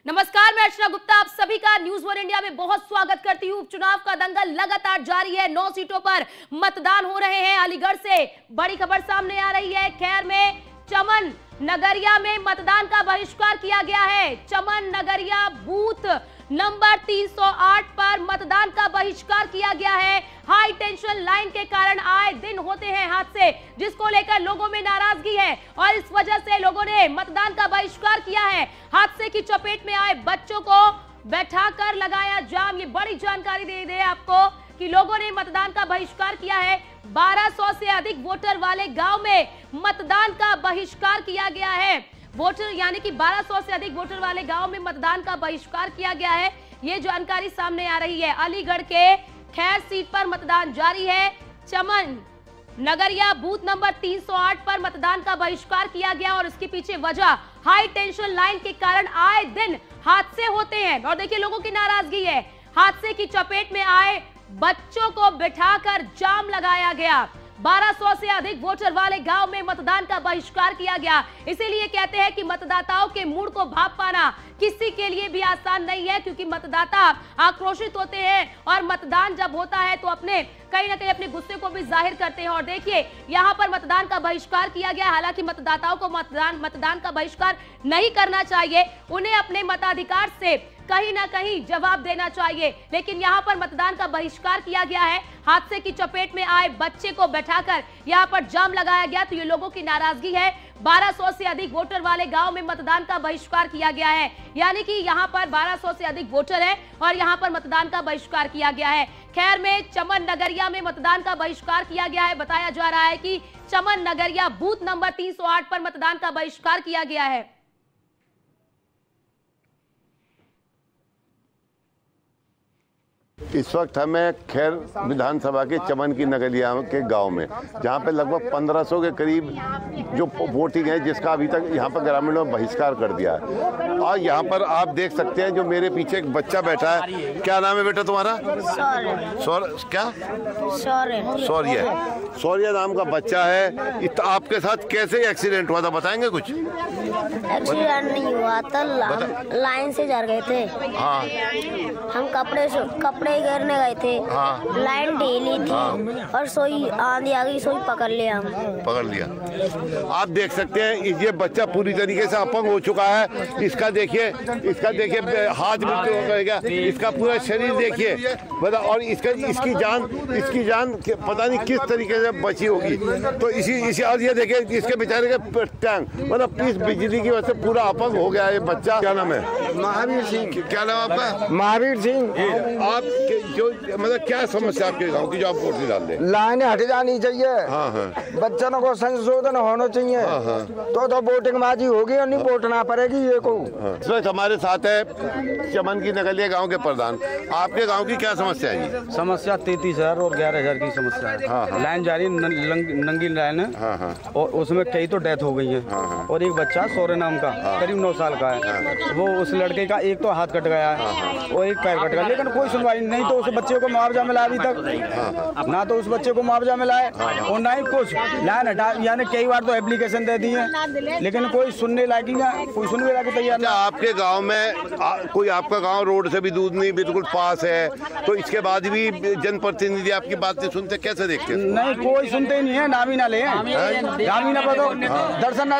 नमस्कार, मैं अर्चना गुप्ता आप सभी का न्यूज वन इंडिया में बहुत स्वागत करती हूँ। उपचुनाव का दंगल लगातार जारी है। 9 सीटों पर मतदान हो रहे हैं। अलीगढ़ से बड़ी खबर सामने आ रही है। खैर में चमन नगरिया में मतदान का बहिष्कार किया गया है। चमन नगरिया बूथ नंबर 308 पर मतदान का बहिष्कार किया गया है। हाई टेंशन लाइन के कारण आए दिन होते हैं हादसे, जिसको लेकर लोगों में नाराजगी है और इस वजह से लोगों ने मतदान का बहिष्कार किया है। हादसे की चपेट में आए बच्चों को बैठाकर लगाया जाम। ये बड़ी जानकारी दे दे आपको कि लोगों ने मतदान का बहिष्कार किया है। 1200 से अधिक वोटर वाले गांव में मतदान का बहिष्कार किया गया है। वोटर यानी कि 1200 से अधिक वोटर वाले गांव में मतदान का बहिष्कार किया गया है। ये जानकारी सामने आ रही है। अलीगढ़ के खैर सीट पर मतदान जारी है। चमन नगरिया बूथ नंबर 308 पर मतदान का बहिष्कार किया गया और इसके पीछे वजह हाई टेंशन लाइन के कारण आए दिन हादसे होते हैं। और देखिए लोगों की नाराजगी है। हादसे की चपेट में आए बच्चों को बिठाकर जाम लगाया गया। 1200 से अधिक वोटर वाले गांव में मतदान का बहिष्कार किया गया। इसीलिए कहते हैं कि मतदाताओं के मूड को भांप पाना किसी के लिए भी आसान नहीं है, क्योंकि मतदाता आक्रोशित होते हैं और मतदान जब होता है तो कहीं ना कहीं अपने गुस्से को भी जाहिर करते हैं। और देखिए यहाँ पर मतदान का बहिष्कार किया गया। हालांकि मतदाताओं को मतदान का बहिष्कार नहीं करना चाहिए, उन्हें अपने मताधिकार से कहीं ना कहीं जवाब देना चाहिए, लेकिन यहाँ पर मतदान का बहिष्कार किया गया है। हादसे की चपेट में आए बच्चे को बैठाकर यहाँ पर जाम लगाया गया, तो ये लोगों की नाराजगी है। 1200 से अधिक वोटर वाले गांव में मतदान का बहिष्कार किया गया है, यानी कि यहाँ पर 1200 से अधिक वोटर हैं और यहाँ पर मतदान का बहिष्कार किया गया है। खैर में चमन नगरिया में मतदान का बहिष्कार किया गया है। बताया जा रहा है कि चमन नगरिया बूथ नंबर 308 पर मतदान का बहिष्कार किया गया है। इस वक्त हमें खैर विधानसभा के चमन की नगरिया के गांव में, जहां पे लगभग 1500 के करीब जो वोटिंग है, जिसका अभी तक यहां पर ग्रामीणों ने बहिष्कार कर दिया है। और यहां पर आप देख सकते हैं जो मेरे पीछे एक बच्चा बैठा है। क्या नाम है बेटा तुम्हारा? शौर्य नाम का बच्चा है। आपके साथ कैसे एक्सीडेंट हुआ था, बताएंगे कुछ? एक्सीडेंट नहीं हुआ था, लाइन से जा रहे थे। हाँ, हम कपड़े गिरने गए थे। हाँ, लाइन ढीली थी और सोई आंधी आ गई, सोई पकड़ लिया। आप देख सकते हैं ये बच्चा पूरी तरीके से अपंग हो चुका है। इसका देखिए हाथ भी गया, इसका पूरा शरीर देखिए, और इसकी जान पता नहीं किस तरीके से बची होगी। तो इसी और ये देखिए इसके बेचारे के टैंक, मतलब इस बिजली की वजह से पूरा अपंग हो गया है ये बच्चा। क्या नाम है? महावीर सिंह। क्या नाम आपका? महावीर सिंह। आप जो मतलब क्या समस्या आपके गांव की जो आप वोट नहीं डालते? लाइन हट जानी चाहिए। हाँ हाँ। बच्चों को संशोधन होना चाहिए। हाँ हाँ। तो वोटिंग बाजी होगी और नहीं वोटना पड़ेगी ये को। इस वक्त हमारे साथ है चमन की नगरिया गांव के प्रधान। आपके गांव की क्या समस्या है जी? समस्या 33,000 और 11,000 की समस्या है। हाँ हाँ। लाइन जारी नंगी लाइन है। हाँ हाँ। और उसमें कई तो डेथ हो गई है। हाँ हाँ। और एक बच्चा शौर्य नाम का करीब 9 साल का है। वो उस लड़के का एक तो हाथ कट गया है और एक पैर कट गया, लेकिन कोई सुनवाई नहीं। तो उस बच्चे को मुआवजा मिला अभी तक ना, तो उस बच्चे को मुआवजा मिला है और ना ही कुछ लाइन हटा। यानी कई बार तो एप्लीकेशन दे दी है, लेकिन कोई सुनने लायक कोई सुनने लायक तैयार नहीं। आपके गांव में कोई, आपका गांव रोड से भी दूर नहीं, बिल्कुल पास है, तो इसके बाद भी जनप्रतिनिधि आपकी बात नहीं सुनते, कैसे देखते हैं? नहीं, कोई सुनते ही नहीं है। नाम ही ना ले, नाम ही ना बताओ। दर्शन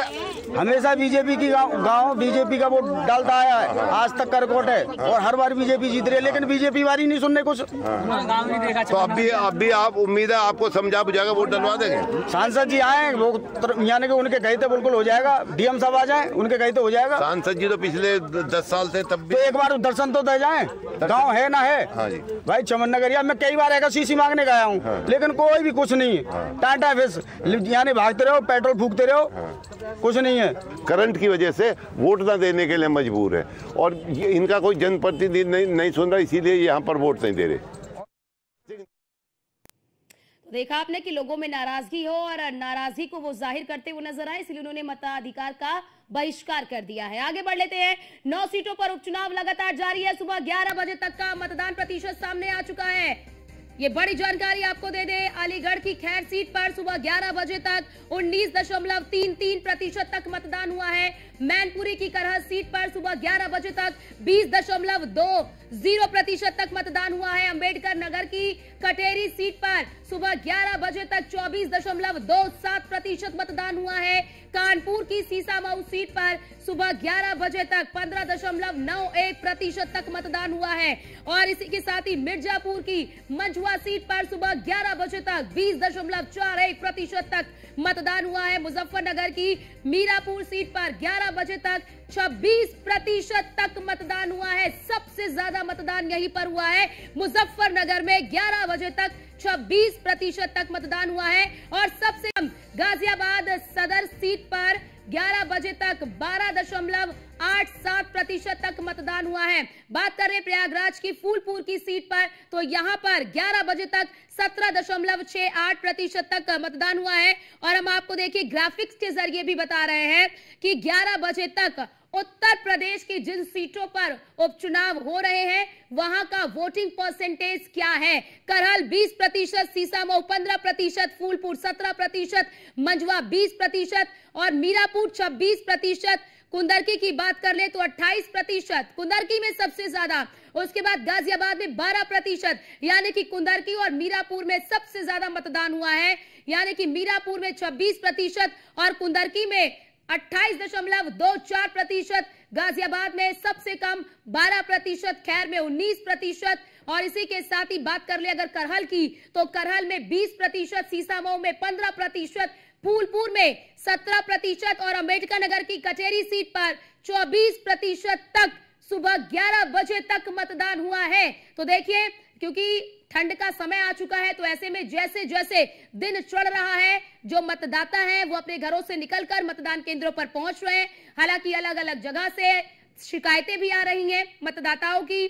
हमेशा बीजेपी की गांव बीजेपी का वोट डालता आया है, आज तक का रिकॉर्ड है, और हर बार बीजेपी जीत रही है, लेकिन बीजेपी वाली नहीं सुनने कुछ। तो अब भी आप उम्मीद है आपको समझा बुझाकर वोट डलवा देंगे? सांसद जी आए वो, यानी कि उनके कहे थे बिल्कुल हो जाएगा। डीएम साहब आ जाए, उनके कहे तो हो जाएगा। सांसद जी तो पिछले 10 साल से तब भी तो एक बार दर्शन तो दे जाए, गाँव है ना है। हाँ जी भाई चमन नगरिया में कई बार एक सीसी मांगने गया हूँ। हाँ। लेकिन कोई भी कुछ नहीं है। टाटा फेस यानी भागते रहो, पेट्रोल फूकते रहो। हाँ। कुछ नहीं है। करंट की वजह से वोट न देने के लिए मजबूर है और इनका कोई जनप्रतिनिधि नहीं सुन रहा, इसीलिए यहाँ पर वोट नहीं दे रहे। देखा आपने कि लोगों में नाराजगी हो और नाराजगी को वो जाहिर करते हुए नजर आए, इसलिए उन्होंने मताधिकार का बहिष्कार कर दिया है। आगे बढ़ लेते हैं। 9 सीटों पर उपचुनाव लगातार जारी है। सुबह 11 बजे तक का मतदान प्रतिशत सामने आ चुका है। ये बड़ी जानकारी आपको दे दें, अलीगढ़ की खैर सीट पर सुबह 11 बजे तक 19.33% तक मतदान हुआ है। मैनपुरी की करहल सीट पर सुबह 11 बजे तक 20.20% तक मतदान हुआ है। अंबेडकर नगर की कटेरी सीट पर सुबह 11 बजे तक 24.27% मतदान हुआ है। कानपुर की सीसामऊ सीट पर सुबह 11 बजे तक 15.91% तक मतदान हुआ है। और इसी के साथ ही मिर्जापुर की मंझुआ सीट पर सुबह 11 बजे तक 20.41% तक मतदान हुआ है। मुजफ्फरनगर की मीरापुर सीट पर 11 बजे तक 26% तक मतदान हुआ है। सबसे ज्यादा मतदान यहीं पर हुआ है। मुजफ्फरनगर में 11 बजे तक 26% तक मतदान हुआ है। और सबसे कम गाजियाबाद सदर सीट पर 11 बजे तक 12.87% तक मतदान हुआ है। बात कर रहे प्रयागराज की फूलपुर की सीट पर, तो यहां पर 11 बजे तक 17.68% तक मतदान हुआ है। और हम आपको देखिए ग्राफिक्स के जरिए भी बता रहे हैं कि 11 बजे तक उत्तर प्रदेश की जिन सीटों पर उपचुनाव हो रहे हैं वहां का वोटिंग परसेंटेज क्या है। करहल 20%, सीसामऊ 15%, फूलपुर 17%, मंझवा 20% और मीरापुर 26%। कुंदरकी की बात कर ले तो 28%, कुंदरकी में सबसे ज्यादा। उसके बाद गाजियाबाद में 12%, यानी कि कुंदरकी और मीरापुर में सबसे ज्यादा मतदान हुआ है। यानी कि मीरापुर में 26% और कुंदरकी में 28.24%, गाजियाबाद में सबसे कम 12%, खैर में 19%। और इसी के साथ ही बात कर ले अगर करहल की, तो करहल में 20%, सीसामऊ में 15%, फूलपुर में 17% और अंबेडकर नगर की कचेरी सीट पर 24% तक सुबह 11 बजे तक मतदान हुआ है। तो देखिए क्योंकि ठंड का समय आ चुका है, तो ऐसे में जैसे जैसे दिन चढ़ रहा है, जो मतदाता हैं वो अपने घरों से निकलकर मतदान केंद्रों पर पहुंच रहे हैं। हालांकि अलग अलग जगह से शिकायतें भी आ रही हैं मतदाताओं की।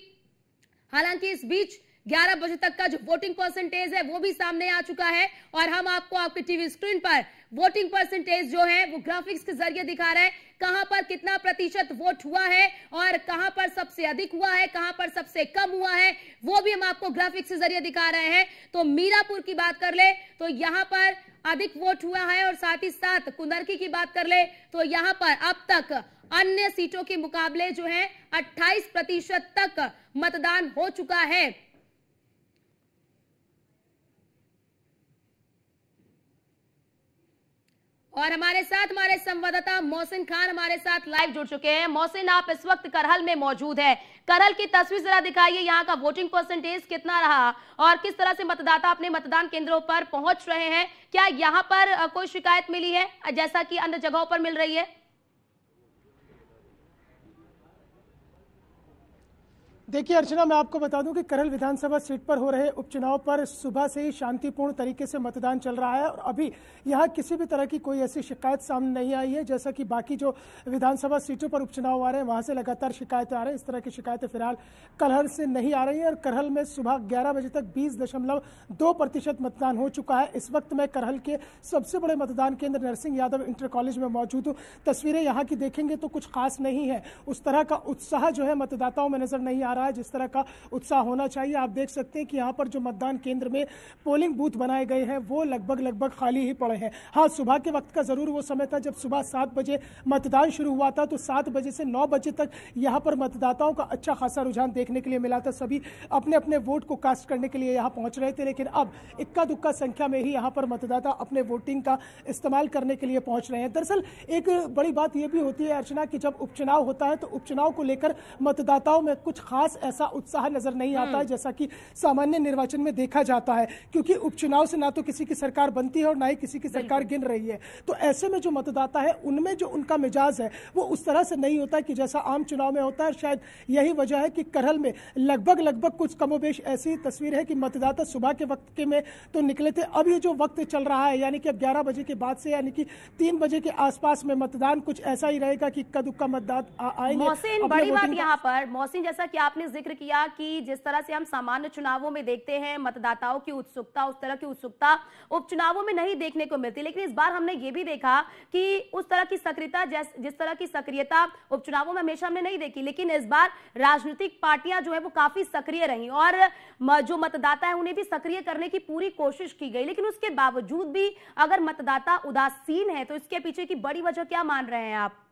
हालांकि इस बीच 11 बजे तक का जो वोटिंग परसेंटेज है वो भी सामने आ चुका है। और हम आपको आपके टीवी स्क्रीन पर वोटिंग परसेंटेज जो है वो ग्राफिक्स के जरिए दिखा रहे हैं, कहां पर कितना प्रतिशत वोट हुआ है और कहां पर सबसे अधिक हुआ है, कहां पर सबसे कम हुआ है, वो भी हम आपको ग्राफिक्स के जरिए दिखा रहे हैं। तो मीरापुर की बात कर ले तो यहां पर अधिक वोट हुआ है। और साथ ही साथ कुंदरकी की बात कर ले तो यहां पर अब तक अन्य सीटों के मुकाबले जो है 28% तक मतदान हो चुका है। और हमारे साथ हमारे संवाददाता मोहसिन खान हमारे साथ लाइव जुड़ चुके हैं। मोहसिन, आप इस वक्त करहल में मौजूद है। करहल की तस्वीर जरा दिखाइए, यहाँ का वोटिंग परसेंटेज कितना रहा और किस तरह से मतदाता अपने मतदान केंद्रों पर पहुंच रहे हैं। क्या यहाँ पर कोई शिकायत मिली है जैसा कि अन्य जगहों पर मिल रही है? देखिए अर्चना, मैं आपको बता दूं कि करहल विधानसभा सीट पर हो रहे उपचुनाव पर सुबह से ही शांतिपूर्ण तरीके से मतदान चल रहा है और अभी यहां किसी भी तरह की कोई ऐसी शिकायत सामने नहीं आई है। जैसा कि बाकी जो विधानसभा सीटों पर उपचुनाव आ रहे हैं वहां से लगातार शिकायतें आ रही हैं, इस तरह की शिकायतें फिलहाल करहल से नहीं आ रही है। और करहल में सुबह 11 बजे तक 20.2% मतदान हो चुका है। इस वक्त मैं करहल के सबसे बड़े मतदान केंद्र नरसिंह यादव इंटर कॉलेज में मौजूद हूँ। तस्वीरें यहाँ की देखेंगे तो कुछ खास नहीं है, उस तरह का उत्साह जो है मतदाताओं में नजर नहीं आ रहा है जिस तरह का उत्साह होना चाहिए। आप देख सकते हैं कि यहाँ पर जो मतदान केंद्र में पोलिंग बूथ बनाए गए हैं वो लगभग खाली ही पड़े हैं। हाँ, सुबह के वक्त का जरूर वो समय था जब सुबह 7 बजे मतदान शुरू हुआ था, तो 7 बजे से 9 बजे तक यहाँ पर मतदाताओं का अच्छा खासा रुझान देखने के लिए मिला था। सभी अपने अपने वोट को कास्ट करने के लिए यहाँ पहुंच रहे थे, लेकिन अब इक्का दुक्का संख्या में ही यहाँ पर मतदाता अपने वोटिंग का इस्तेमाल करने के लिए पहुंच रहे हैं। दरअसल एक बड़ी बात यह भी होती है अर्चना कि जब उपचुनाव होता है तो उपचुनाव को लेकर मतदाताओं में कुछ खास ऐसा उत्साह नजर नहीं आता है जैसा कि सामान्य निर्वाचन में देखा जाता है, क्योंकि उपचुनाव से ना तो किसी की सरकार बनती है और ना ही किसी की सरकार गिन रही है। तो ऐसे में जो मतदाता है उनमें जो उनका मिजाज है वो उस तरह से नहीं होता कि जैसा आम चुनाव में होता है। शायद यही वजह है कि करहल में लगभग कुछ कमोबेश ऐसी तस्वीर है कि मतदाता सुबह के वक्त के में तो निकले थे। अब ये जो वक्त चल रहा है यानी कि अब 11 बजे के बाद से यानी कि 3 बजे के आसपास में मतदान कुछ ऐसा ही रहेगा कि इक्का दुक्का मतदाता आएंगे। मोहसिन, बड़ी बात यहाँ पर मोहसिन, जैसा कि आपने जिक्र किया कि जिस तरह से हम सामान्य चुनावों में देखते हैं मतदाताओं की उत्सुकता, उस तरह की उत्सुकता उपचुनावों में नहीं देखने को मिलती। लेकिन इस बार हमने ये भी देखा कि उस तरह की सक्रियता जिस तरह की सक्रियता उपचुनावों में हमेशा हमने नहीं देखी, लेकिन इस बार राजनीतिक पार्टियां जो है वो काफी सक्रिय रही और जो मतदाता है उन्हें भी सक्रिय करने की पूरी कोशिश की गई। लेकिन उसके बावजूद भी अगर मतदाता उदासीन है तो इसके पीछे की बड़ी वजह क्या मान रहे हैं आप?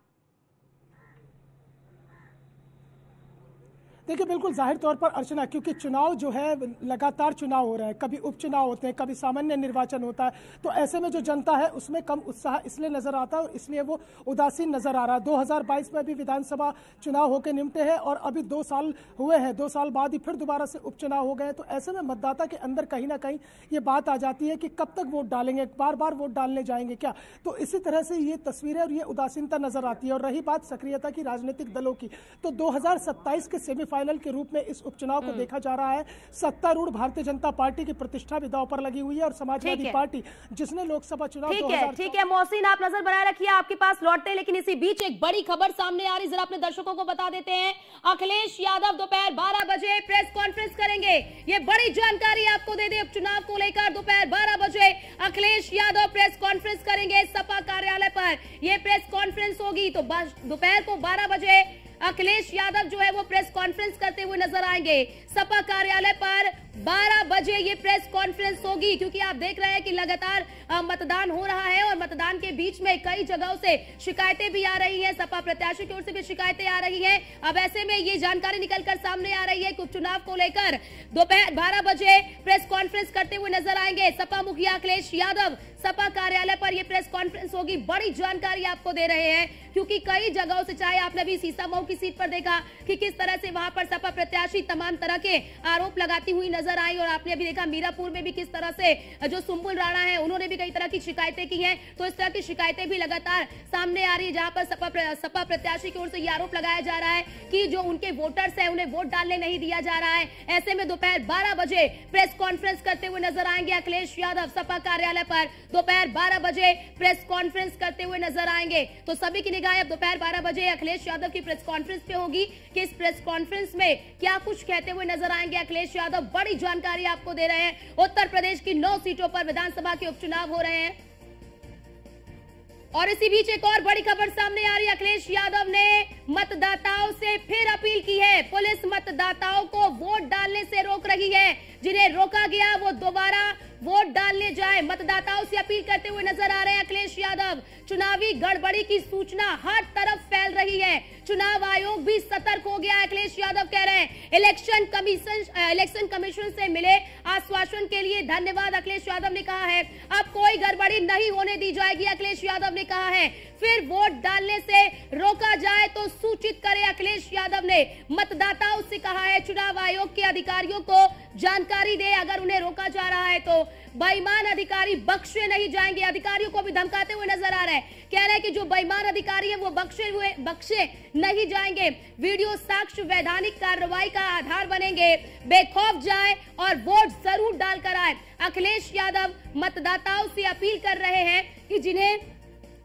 देखिए बिल्कुल जाहिर तौर पर अर्चना, क्योंकि चुनाव जो है लगातार चुनाव हो रहा है, कभी उपचुनाव होते हैं, कभी सामान्य निर्वाचन होता है, तो ऐसे में जो जनता है उसमें कम उत्साह इसलिए नजर आता है और इसलिए वो उदासीन नजर आ रहा है। 2022 में भी विधानसभा चुनाव होकर निपटे हैं और अभी 2 साल हुए हैं, 2 साल बाद ही फिर दोबारा से उपचुनाव हो गए, तो ऐसे में मतदाता के अंदर कहीं ना कहीं ये बात आ जाती है कि कब तक वोट डालेंगे, बार बार वोट डालने जाएंगे क्या। तो इसी तरह से ये तस्वीरें और ये उदासीनता नजर आती है। और रही बात सक्रियता की राजनीतिक दलों की, तो 2027 के सेमीफाइनल के रूप में इस उपचुनाव को देखा जा रहा है। सत्तारूढ़ भारतीय जनता पार्टी की प्रतिष्ठा भी दांव पर लगी हुई है और समाजवादी पार्टी जिसने लोकसभा चुनाव ठीक है मोहसिन, आप नजर बनाए रखिए, आपके पास लौटते हैं। लेकिन इसी बीच एक बड़ी खबर सामने आ रही, जरा अपने दर्शकों को बता देते हैं। अखिलेश यादव दोपहर 12 बजे प्रेस कॉन्फ्रेंस करेंगे। ये बड़ी जानकारी आपको दे दें, उपचुनाव को लेकर दोपहर 12 बजे अखिलेश यादव प्रेस कॉन्फ्रेंस करेंगे सपा कार्यालय पर। यह प्रेस कॉन्फ्रेंस होगी तो दोपहर को 12 बजे अखिलेश यादव जो है वो प्रेस कॉन्फ्रेंस करते हुए नजर आएंगे सपा कार्यालय पर। 12 बजे ये प्रेस कॉन्फ्रेंस होगी, क्योंकि आप देख रहे हैं कि लगातार मतदान हो रहा है और मतदान के बीच में कई जगहों से शिकायतें भी आ रही हैं, सपा प्रत्याशी की ओर से भी शिकायतें आ रही हैं। अब ऐसे में ये जानकारी निकलकर सामने आ रही है कि उपचुनाव को लेकर दोपहर 12 बजे प्रेस कॉन्फ्रेंस करते हुए नजर आएंगे सपा मुखिया अखिलेश यादव। सपा कार्यालय पर यह प्रेस कॉन्फ्रेंस होगी। बड़ी जानकारी आपको दे रहे हैं, क्योंकि कई जगहों से, चाहे आपने भी सीसामऊ की सीट पर देखा कि किस तरह से वहां पर सपा प्रत्याशी तमाम तरह के आरोप लगाती हुई नजर आई, और आपने अभी देखा मीरापुर में भी किस तरह से जो सुम्बुल राणा है उन्होंने भी कई तरह की शिकायतें की हैं। तो इस तरह की शिकायतें भी लगातार सामने आ रही है, जहां पर सपा प्रत्याशी की ओर से ये आरोप लगाया जा रहा है कि जो उनके वोटर्स है उन्हें वोट डालने नहीं दिया जा रहा है। ऐसे में दोपहर 12 बजे प्रेस कॉन्फ्रेंस करते हुए नजर आएंगे अखिलेश यादव सपा कार्यालय पर। दोपहर 12 बजे प्रेस कॉन्फ्रेंस करते हुए नजर आएंगे। तो सभी की निगाह अब दोपहर 12 बजे अखिलेश यादव की प्रेस कॉन्फ्रेंस पे होगी कि इस प्रेस कॉन्फ्रेंस में क्या कुछ कहते हुए नजर आएंगे अखिलेश यादव। बड़ी जानकारी आपको दे रहे हैं। उत्तर प्रदेश की 9 सीटों पर विधानसभा के उपचुनाव हो रहे हैं। और इसी बीच एक और बड़ी खबर सामने आ रही है। अखिलेश यादव ने मतदाताओं से फिर अपील की है। पुलिस मतदाताओं को वोट डालने से रोक रही है। जिन्हें रोका गया वो दोबारा वोट डालने जाए, मतदाताओं से अपील करते हुए नजर आ रहे हैं अखिलेश यादव। चुनावी गड़बड़ी की सूचना हर तरफ फैल रही है। चुनाव आयोग भी सतर्क हो गया है, अखिलेश यादव कह रहे हैं। इलेक्शन कमीशन से मिले आश्वासन के लिए धन्यवाद, अखिलेश यादव ने कहा है। अब कोई गड़बड़ी नहीं होने दी जाएगी, अखिलेश यादव ने कहा है। फिर वोट डालने से रोका जाए तो सूचित करें, अखिलेश यादव ने मतदाताओं से कहा है। चुनाव आयोग के अधिकारियों को जानकारी दे अगर उन्हें रोका जा रहा है तो। बेईमान अधिकारी बख्शे नहीं जाएंगे, अधिकारियों को भी धमकाते हुए नजर आ रहे हैं। कह रहे हैं कि जो बेईमान अधिकारी है वो बख्शे नहीं जाएंगे। वीडियो साक्ष्य वैधानिक कार्रवाई का आधार बनेंगे। बेखौफ जाए और वोट जरूर डालकर आए। अखिलेश यादव मतदाताओं से अपील कर रहे हैं कि जिन्हें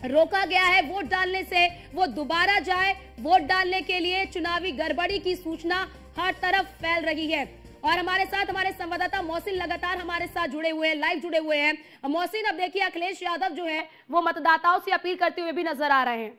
रोका गया है वोट डालने से वो दोबारा जाए वोट डालने के लिए। चुनावी गड़बड़ी की सूचना हर तरफ फैल रही है। और हमारे साथ हमारे संवाददाता मोहसिन लगातार हमारे साथ जुड़े हुए हैं, लाइव जुड़े हुए हैं। मोहसिन, अब देखिए अखिलेश यादव जो है वो मतदाताओं से अपील करते हुए भी नजर आ रहे हैं।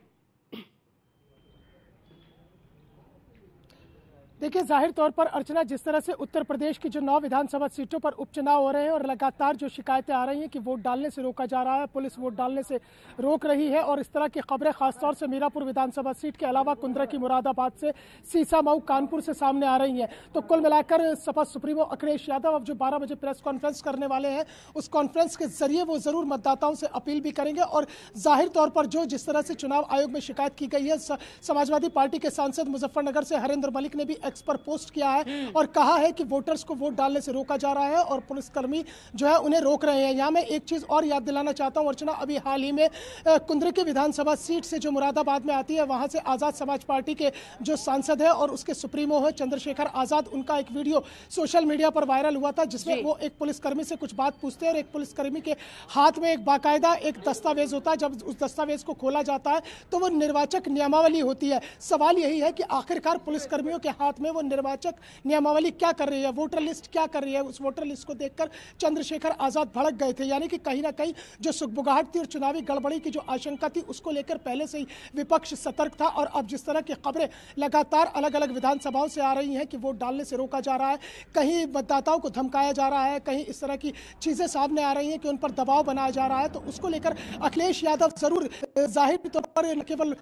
देखिए जाहिर तौर पर अर्चना, जिस तरह से उत्तर प्रदेश की जो 9 विधानसभा सीटों पर उपचुनाव हो रहे हैं और लगातार जो शिकायतें आ रही हैं कि वोट डालने से रोका जा रहा है, पुलिस वोट डालने से रोक रही है, और इस तरह की खबरें खासतौर से मीरापुर विधानसभा सीट के अलावा कुंद्रकी मुरादाबाद से, सीसामऊ कानपुर से सामने आ रही हैं। तो कुल मिलाकर सपा सुप्रीमो अखिलेश यादव अब जो 12 बजे प्रेस कॉन्फ्रेंस करने वाले हैं, उस कॉन्फ्रेंस के जरिए वो जरूर मतदाताओं से अपील भी करेंगे। और जाहिर तौर पर जो जिस तरह से चुनाव आयोग में शिकायत की गई है, समाजवादी पार्टी के सांसद मुजफ्फरनगर से हरेंद्र मलिक ने भी एक्स पर पोस्ट किया है और कहा है कि वोटर्स को वोट डालने से रोका जा रहा है और पुलिसकर्मी जो है उन्हें रोक रहे हैं। यहाँ मैं एक चीज और याद दिलाना चाहता हूं अर्चना, अभी हाल ही में कुंद्रकी विधानसभा सीट से जो मुरादाबाद में आती है, वहां से आजाद समाज पार्टी के जो सांसद है और उसके सुप्रीमो है चंद्रशेखर आजाद, उनका एक वीडियो सोशल मीडिया पर वायरल हुआ था जिसमें वो एक पुलिसकर्मी से कुछ बात पूछते हैं और एक पुलिसकर्मी के हाथ में एक बाकायदा एक दस्तावेज होता है। जब उस दस्तावेज को खोला जाता है तो वो निर्वाचक नियमावली होती है। सवाल यही है कि आखिरकार पुलिसकर्मियों के हाथ में वो निर्वाचक नियमावली क्या कर रही है, वोटर लिस्ट क्या कर रही है। उस वोटर लिस्ट को देखकर चंद्रशेखर आजाद भड़क गए थे। यानी कि कहीं ना कहीं जो सुगबुगाहट थी और चुनावी गड़बड़ी की जो आशंका थी उसको लेकर पहले से ही विपक्ष सतर्क था। और अब जिस तरह की खबरें लगातार अलग अलग विधानसभाओं से आ रही हैं कि वोट डालने से रोका जा रहा है, कहीं मतदाताओं को धमकाया जा रहा है, कहीं इस तरह की चीजें सामने आ रही हैं कि उन पर दबाव बनाया जा रहा है, तो उसको लेकर अखिलेश यादव जरूर जाहिर तौर पर न केवल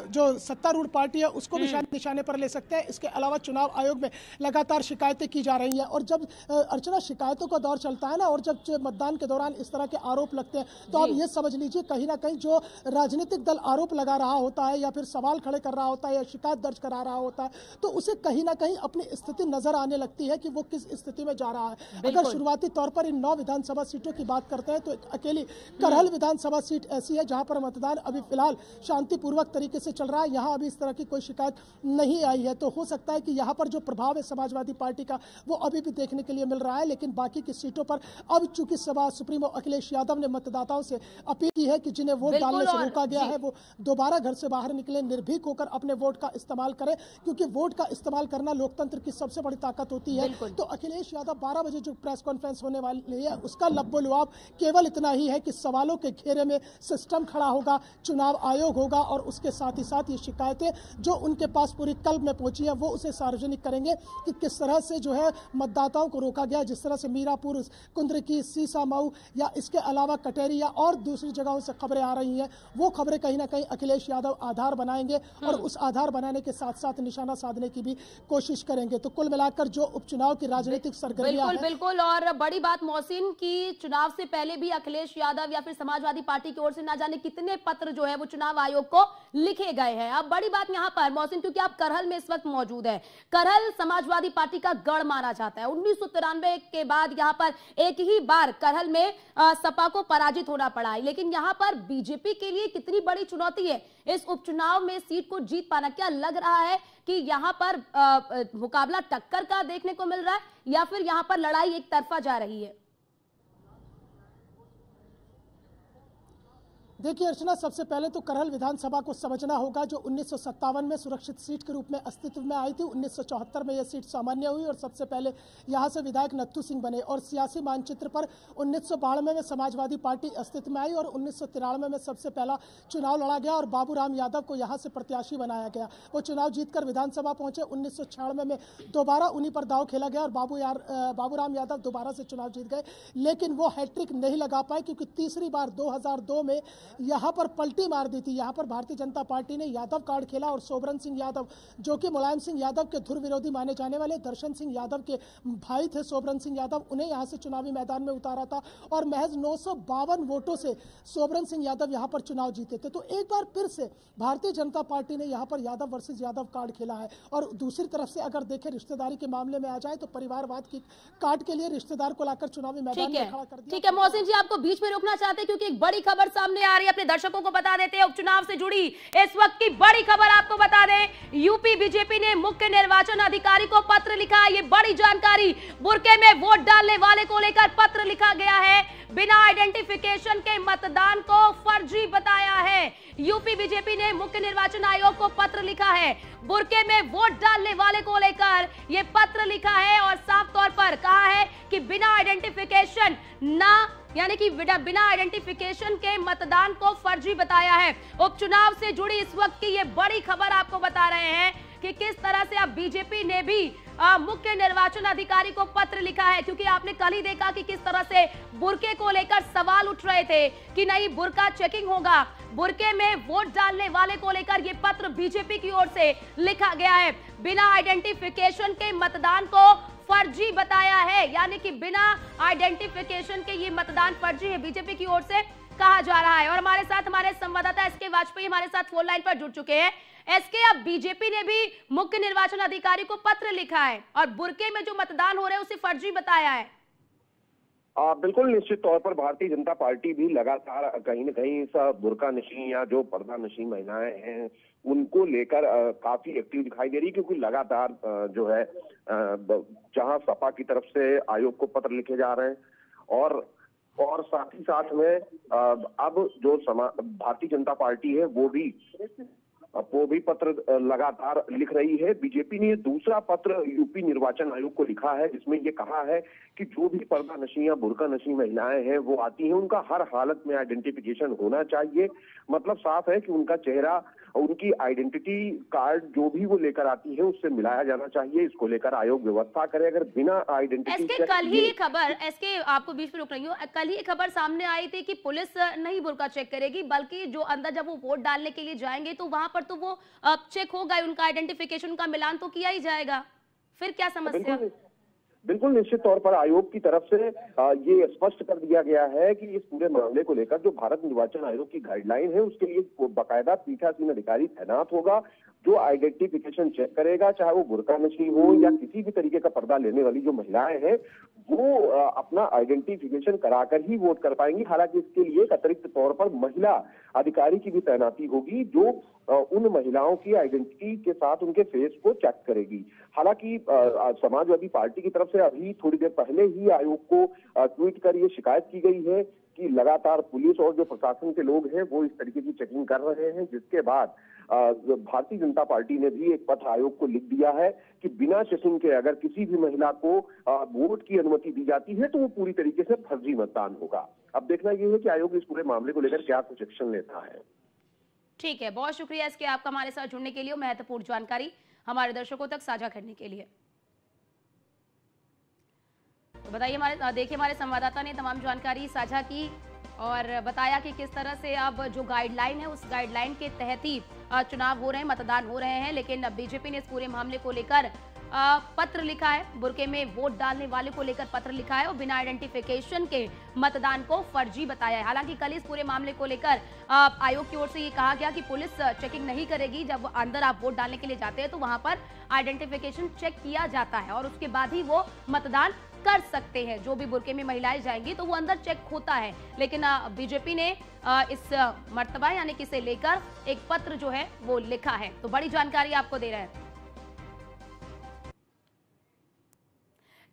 जो सत्तारूढ़ पार्टी है उसको भी निशाने पर ले सकते हैं। इसके अलावा चुनाव आयोग में लगातार शिकायतें की जा रही हैं। और जब अर्चना शिकायतों का दौर चलता है ना, और जब मतदान के दौरान इस तरह के आरोप लगते हैं, तो आप ये समझ लीजिए कहीं ना कहीं जो राजनीतिक दल आरोप लगा रहा होता है या फिर सवाल खड़े कर रहा होता है या शिकायत दर्ज करा रहा होता है, तो उसे कहीं ना कहीं अपनी स्थिति नजर आने लगती है कि वो किस स्थिति में जा रहा है। अगर शुरुआती तौर पर इन 9 विधानसभा सीटों की बात करते हैं तो अकेली करहल विधानसभा सीट ऐसी है जहां पर मतदान अभी फिलहाल शांतिपूर्वक तरीके से चल रहा है। यहां अभी इस तरह की कोई शिकायत नहीं आई है, तो हो सकता है कि यहां पर जो प्रभाव है समाजवादी पार्टी का वो अभी भी देखने के लिए मिल रहा है। लेकिन बाकी की सीटों पर अब चूंकि सभा सुप्रीमो अखिलेश यादव ने मतदाताओं से अपील की है कि जिन्हें वोट डालने से रोका गया है वो दोबारा घर से बाहर निकले, निर्भीक होकर अपने वोट का इस्तेमाल करें, क्योंकि वोट का इस्तेमाल करना लोकतंत्र की सबसे बड़ी ताकत होती है। तो अखिलेश यादव 12 बजे जो प्रेस कॉन्फ्रेंस होने वाली है उसका लब्बो-लुआब केवल इतना ही है कि सवालों के घेरे में सिस्टम खड़ा होगा, चुनाव आयोग होगा और उसके साथ ही साथ ये शिकायतें जो उनके पास पूरी कल्ब में पहुंची है वो उसे सार्वजनिक करेंगे कि किस तरह से जो है मतदाताओं को रोका गया। जिस तरह से मीरापुर, कुंद्रकी, सीसामऊ या इसके अलावा कटेरी या और दूसरी जगहों से खबरें आ रही हैं, वो खबरें कहीं ना कहीं अखिलेश यादव आधार बनाएंगे और उस आधार बनाने के साथ साथ निशाना साधने की भी कोशिश करेंगे। तो कुल मिलाकर जो उपचुनाव की राजनीतिक सरगर्मियां हैं, बिल्कुल। और बड़ी बात मोहसिन की चुनाव से पहले भी अखिलेश यादव या फिर समाजवादी पार्टी की ओर से ना जाने कितने पत्र जो है वो चुनाव आयोग को लिखे गए हैं। अब बड़ी बात यहां पर मोहसिन, क्योंकि आप करहल में इस वक्त मौजूद है, करहल समाजवादी पार्टी का गढ़ माना जाता है। 1993 के बाद यहां पर एक ही बार करहल में सपा को पराजित होना पड़ा है, लेकिन यहां पर बीजेपी के लिए कितनी बड़ी चुनौती है इस उपचुनाव में सीट को जीत पाना। क्या लग रहा है कि यहां पर मुकाबला टक्कर का देखने को मिल रहा है या फिर यहां पर लड़ाई एक तरफा जा रही है? देखिए अर्चना, सबसे पहले तो करहल विधानसभा को समझना होगा जो 1957 में सुरक्षित सीट के रूप में अस्तित्व में आई थी। 1974 में यह सीट सामान्य हुई और सबसे पहले यहां से विधायक नत्थू सिंह बने और सियासी मानचित्र पर 1992 में समाजवादी पार्टी अस्तित्व में आई और 1993 में सबसे पहला चुनाव लड़ा गया और बाबूराम यादव को यहां से प्रत्याशी बनाया गया। वो चुनाव जीतकर विधानसभा पहुंचे। 1996 में दोबारा उन्हीं पर दांव खेला गया और बाबूराम यादव दोबारा से चुनाव जीत गए, लेकिन वो हैट्रिक नहीं लगा पाए क्योंकि तीसरी बार 2002 में यहां पर पलटी मार दी थी। यहां पर भारतीय जनता पार्टी ने यादव कार्ड खेला और सोबरन सिंह यादव, जो कि मुलायम सिंह यादव के धुर विरोधी माने जाने वाले दर्शन सिंह यादव के भाई थे सोबरन सिंह यादव, उन्हें यहां से चुनावी मैदान में उतारा था और महज 952 वोटों से सोबरन सिंह यादव यहां पर चुनाव जीते थे। तो एक बार फिर से भारतीय जनता पार्टी ने यहां पर यादव वर्सेस यादव कार्ड खेला है। और दूसरी तरफ से अगर देखें रिश्तेदारी के मामले में आ जाए तो परिवारवाद की कार्ड के लिए रिश्तेदार को लाकर चुनावी मैदान में खड़ा कर दिया। ठीक है मोहसिन जी, आपको बीच में रोकना चाहते हैं क्योंकि एक बड़ी खबर सामने आ रही है। अपने दर्शकों को बता देते हैं उपचुनाव से जुड़ी इस वक्त की बड़ी खबर आपको बता दें। यूपी बीजेपी ने मुख्य निर्वाचन अधिकारी को पत्र लिखा है। ये बड़ी जानकारी, बुरके में वोट डालने वाले को लेकर पत्र लिखा गया है। बिना आइडेंटिफिकेशन के मतदान को फर्जी बताया है। यूपी बीजेपी ने मुख्य निर्वाचन आयोग को पत्र लिखा है। बुरके में वोट डालने वाले को लेकर यह पत्र लिखा है और साफ तौर पर कहा है कि बिना आइडेंटिफिकेशन यानी कि बिना आइडेंटिफिकेशन के मतदान को फर्जी बताया है। उपचुनाव से जुड़ी इस वक्त की ये बड़ी खबर आपको बता रहे हैं कि किस तरह से अब बीजेपी ने भी मुख्य निर्वाचन अधिकारी को पत्र लिखा है, क्योंकि आपने कल ही देखा कि किस तरह से बुरके को लेकर सवाल उठ रहे थे कि नहीं बुरका चेकिंग होगा। बुरके में वोट डालने वाले को लेकर यह पत्र बीजेपी की ओर से लिखा गया है। बिना आइडेंटिफिकेशन के मतदान को फर्जी बताया है, यानी कि बिना आइडेंटिफिकेशन के ये मतदान फर्जी है, बीजेपी की ओर से कहा जा रहा है। और हमारे साथ हमारे संवाददाता एसके वाजपेयी हमारे साथ फोन लाइन पर जुड़ चुके हैं। एसके, अब बीजेपी ने भी मुख्य निर्वाचन अधिकारी को पत्र लिखा है और बुरके में जो मतदान हो रहा है उसे फर्जी बताया है। बिल्कुल, निश्चित तौर पर भारतीय जनता पार्टी भी लगातार कहीं न कहीं इस बुरका नशीं या जो पर्दा नशीं महिलाएं हैं उनको लेकर काफी एक्टिव दिखाई दे रही है, क्योंकि लगातार जो है जहां सपा की तरफ से आयोग को पत्र लिखे जा रहे हैं और साथ ही साथ में अब जो भारतीय जनता पार्टी है वो भी पत्र लगातार लिख रही है। बीजेपी ने दूसरा पत्र यूपी निर्वाचन आयोग को लिखा है जिसमें ये कहा है कि जो भी पर्दा नशीं या बुरका नशीं महिलाएं हैं वो आती हैं उनका हर हालत में आइडेंटिफिकेशन होना चाहिए। मतलब साफ है कि उनका चेहरा उनकी आइडेंटिटी कार्ड जो भी वो लेकर आती है उससे मिलाया जाना चाहिए। इसको लेकर आयोग व्यवस्था करे। अगर बिना आइडेंटिटी एसके, कल ही ये खबर, एसके आपको बीच में रोक रही हूँ, कल ही ये खबर सामने आई थी कि पुलिस नहीं बुर्का चेक करेगी, बल्कि जो अंदर जब वो वोट डालने के लिए जाएंगे तो वहां पर तो वो चेक होगा, उनका आइडेंटिफिकेशन का मिलान तो किया ही जाएगा। फिर क्या समस्या? बिल्कुल निश्चित तौर पर आयोग की तरफ से ये स्पष्ट कर दिया गया है कि इस पूरे मामले को लेकर जो भारत निर्वाचन आयोग की गाइडलाइन है उसके लिए बाकायदा पीठासीन अधिकारी तैनात होगा, जो आइडेंटिफिकेशन चेक करेगा, चाहे वो बुर्का नशी हो या किसी भी तरीके का पर्दा लेने वाली जो महिलाएं हैं वो अपना आइडेंटिफिकेशन कराकर ही वोट कर पाएंगी। हालांकि इसके लिए एक अतिरिक्त तौर पर महिला अधिकारी की भी तैनाती होगी जो उन महिलाओं की आइडेंटिटी के साथ उनके फेस को चेक करेगी। हालांकि समाजवादी पार्टी की तरफ से अभी थोड़ी देर पहले ही आयोग को ट्वीट कर ये शिकायत की गई है कि लगातार पुलिस और जो प्रशासन के लोग हैं वो इस तरीके की चेकिंग कर रहे हैं, जिसके बाद भारतीय जनता पार्टी ने भी एक पत्र आयोग को लिख दिया है कि बिना चेकिंग के अगर किसी भी महिला को वोट की अनुमति दी जाती है तो वो पूरी तरीके से फर्जी मतदान होगा। अब देखना यह है कि आयोग इस पूरे मामले को लेकर क्या कुछ एक्शन लेता है। ठीक है, बहुत शुक्रिया इसके आपका हमारे साथ जुड़ने के लिए, महत्वपूर्ण जानकारी हमारे दर्शकों तक साझा करने के लिए। तो बताइए, देखिए हमारे संवाददाता ने तमाम जानकारी साझा की और बताया कि किस तरह से अब जो गाइडलाइन है उस गाइडलाइन के तहत ही चुनाव हो रहे हैं, मतदान हो रहे हैं। लेकिन अब बीजेपी ने इस पूरे मामले को लेकर पत्र लिखा है, बुर्के में वोट डालने वाले को लेकर पत्र लिखा है और बिना आइडेंटिफिकेशन के मतदान को फर्जी बताया है। हालांकि कल इस पूरे मामले को लेकर आयोग की ओर से ये कहा गया कि पुलिस चेकिंग नहीं करेगी, जब अंदर आप वोट डालने के लिए जाते हैं तो वहां पर आइडेंटिफिकेशन चेक किया जाता है और उसके बाद ही वो मतदान कर सकते हैं। जो भी बुर्के में महिलाएं जाएंगी तो वो अंदर चेक होता है। लेकिन बीजेपी ने इस मर्तबा यानी कि इसे लेकर एक पत्र जो है वो लिखा है। तो बड़ी जानकारी आपको दे रहे हैं।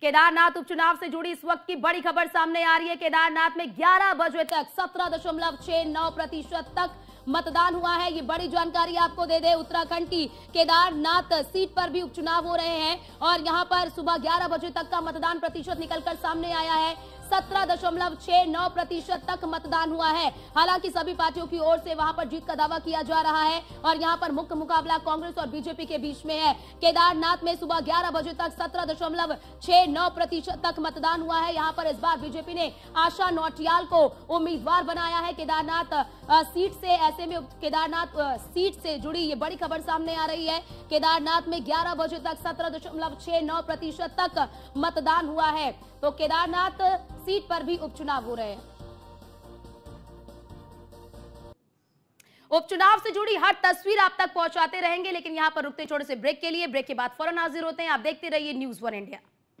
केदारनाथ उपचुनाव से जुड़ी इस वक्त की बड़ी खबर सामने आ रही है। केदारनाथ में 11 बजे तक 17.69% तक मतदान हुआ है। ये बड़ी जानकारी आपको दे दे, उत्तराखंड की केदारनाथ सीट पर भी उपचुनाव हो रहे हैं और यहां पर सुबह 11 बजे तक का मतदान प्रतिशत निकलकर सामने आया है। 17.69% तक मतदान हुआ है। हालांकि सभी पार्टियों की ओर से वहां पर जीत का दावा किया जा रहा है और यहां पर मुख्य मुकाबला कांग्रेस और बीजेपी के बीच में है। केदारनाथ में सुबह 11 बजे तक 17.69% तक मतदान हुआ है। यहां पर इस बार बीजेपी ने आशा नौटियाल को उम्मीदवार बनाया है केदारनाथ सीट से। ऐसे में केदारनाथ सीट से जुड़ी ये बड़ी खबर सामने आ रही है। केदारनाथ में 11 बजे तक 17.69% तक मतदान हुआ है। तो केदारनाथ सीट पर भी उपचुनाव हो रहे हैं। उपचुनाव से जुड़ी हर तस्वीर आप तक पहुंचाते रहेंगे, लेकिन यहां पर रुकते छोटे से ब्रेक के लिए, ब्रेक के बाद फौरन हाजिर होते हैं। आप देखते रहिए न्यूज़ 1 इंडिया।